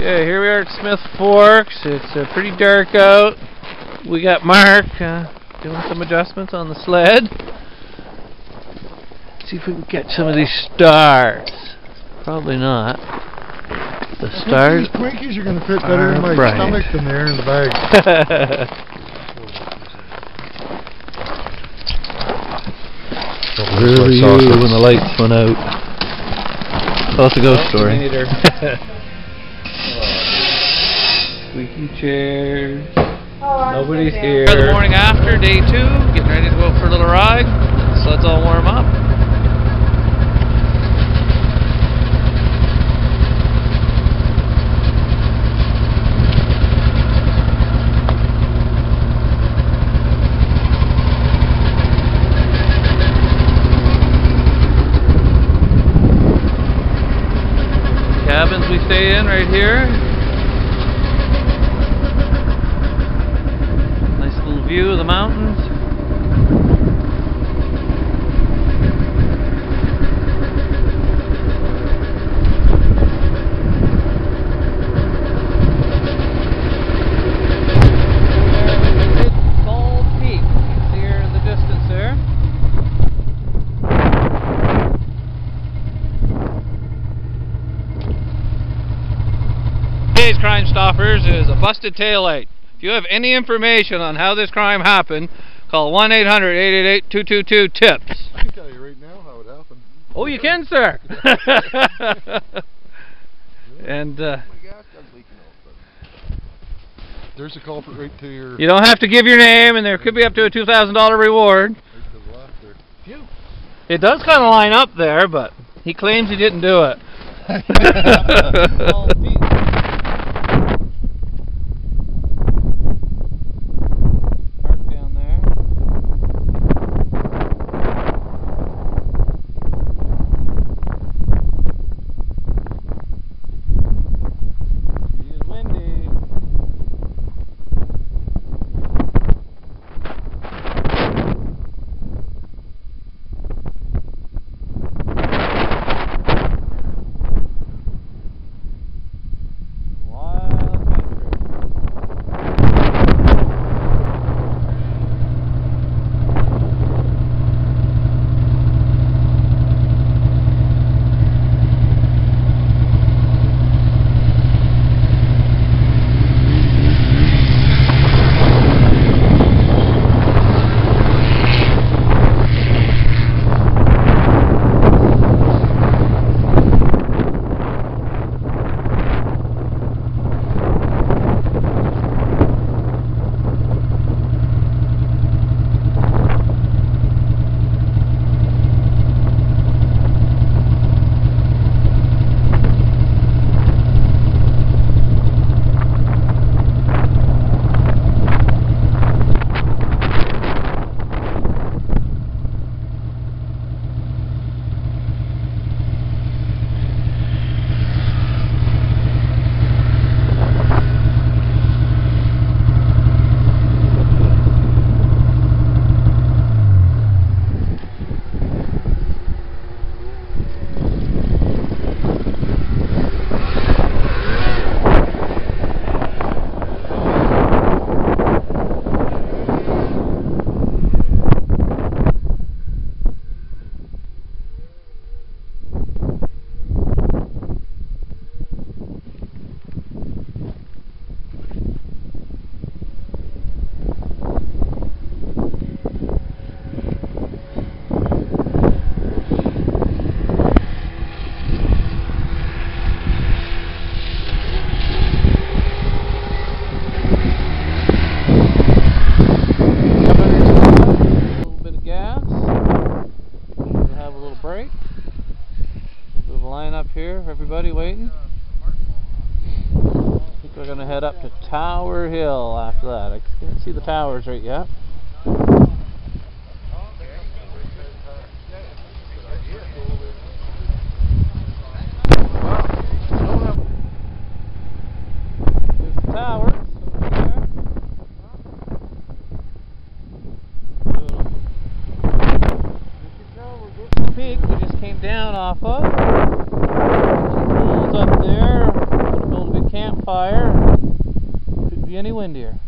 Okay, here we are at Smith Forks. It's pretty dark out. We got Mark doing some adjustments on the sled. See if we can get some of these stars. Probably not. The stars. These Twinkies are going to fit better in my stomach than they are in the bag. Where were you when the lights went out? Tell us a ghost story. Squeaky chairs. Nobody's here. The morning after, day 2, getting ready to go out for a little ride. So let's all warm up. Cabins we stay in right here. Nice little view of the mountains. Bald Peak, you can see her in the distance there. Today's Crime Stoppers is a busted taillight. If you have any information on how this crime happened, call 1-800-888-222-TIPS. I can tell you right now how it happened. Oh, you can, sir. And there's a culprit right to your... You don't have to give your name, and there could be up to a $2,000 reward. Right to the left there. Phew. It does kind of line up there, but he claims he didn't do it. Here, everybody waiting. I think we're going to head up to Tower Hill after that. I can't see the towers right yet. There's the towers over there. Peak we just came down off of. Up there, we're going to build a big camp fire. Couldn't be any windier.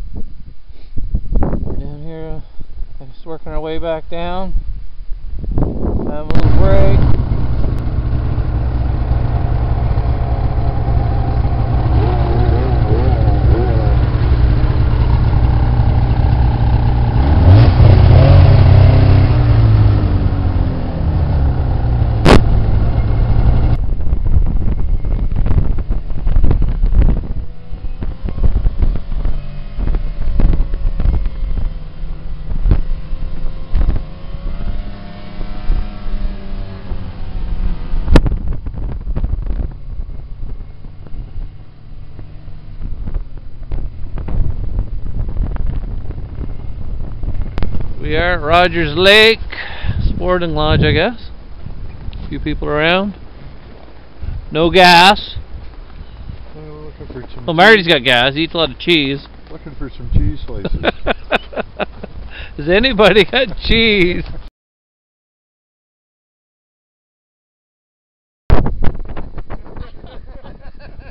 We're down here, just working our way back down. Having a little break. We are at Rogers Lake Sporting Lodge, I guess. A few people around. No gas. Looking for some Well, Marty's got gas. He eats a lot of cheese. Looking for some cheese slices. Has anybody got cheese?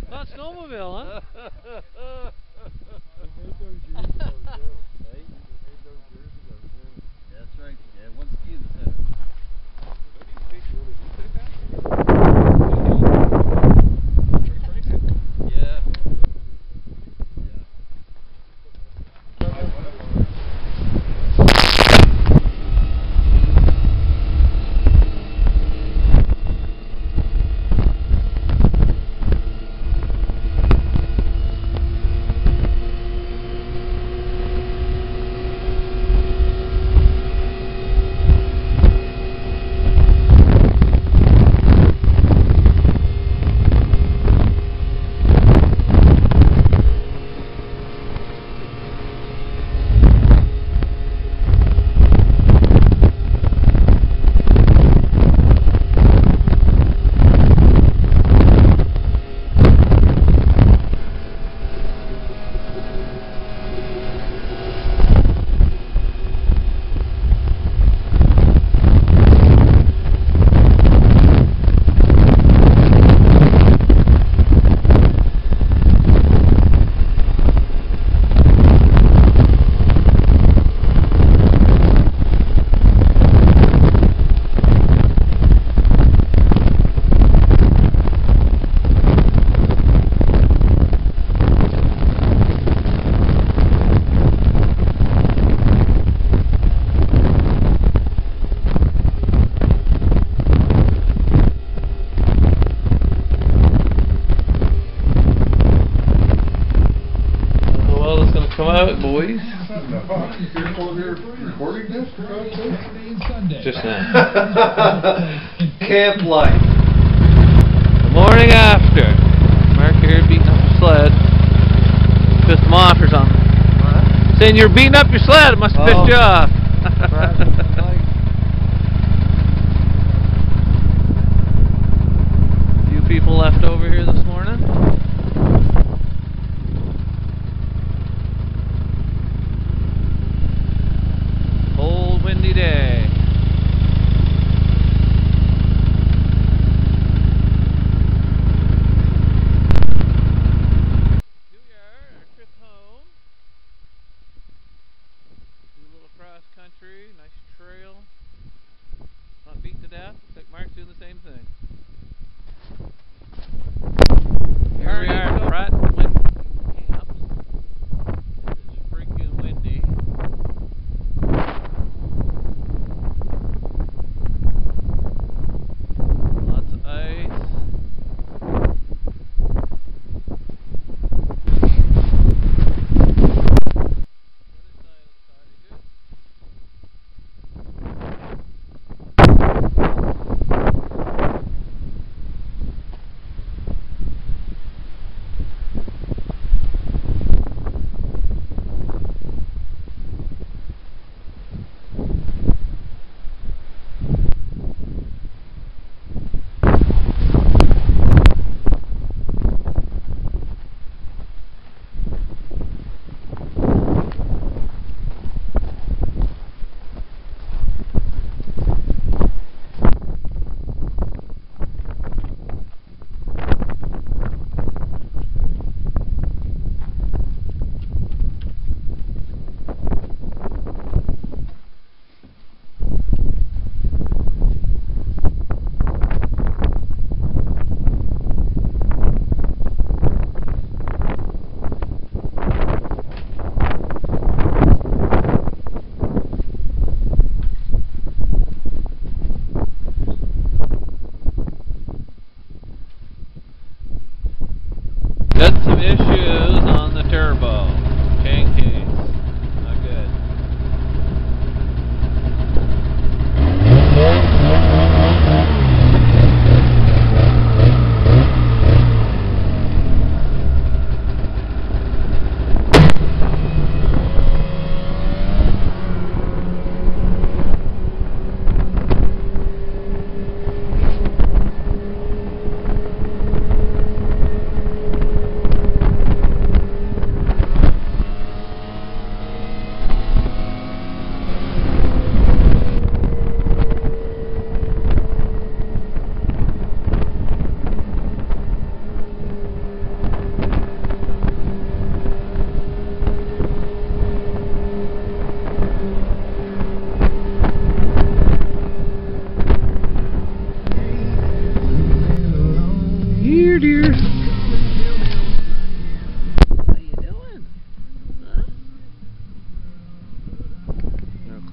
Not snowmobile, huh? That's right. Yeah, one ski in the center. Yeah. Come out, boys. Just now. Camp life. The morning after. Mark here beating up your sled. Pissed him off or something. What? Saying you're beating up your sled. It must have pissed you off. Few people left over here this morning. Cold, windy day. Here we are, our trip home. Do a little cross country, nice trail. Not beat to death, looks like Mark's doing the same thing. Here we are at Pratt Wind Camps. It is freaking windy. Lots of ice.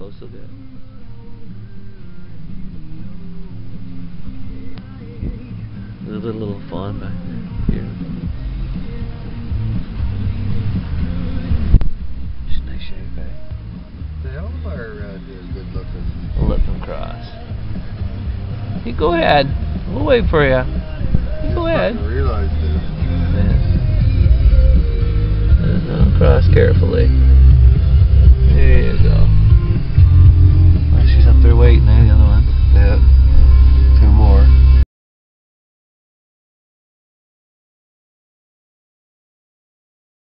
close will get. There's a little fawn back there. Here. Just a nice shape, eh? The hell of our is good looking. We'll let them cross. You go ahead. We'll wait for you. You go ahead. I realized this. Yeah. Cross carefully.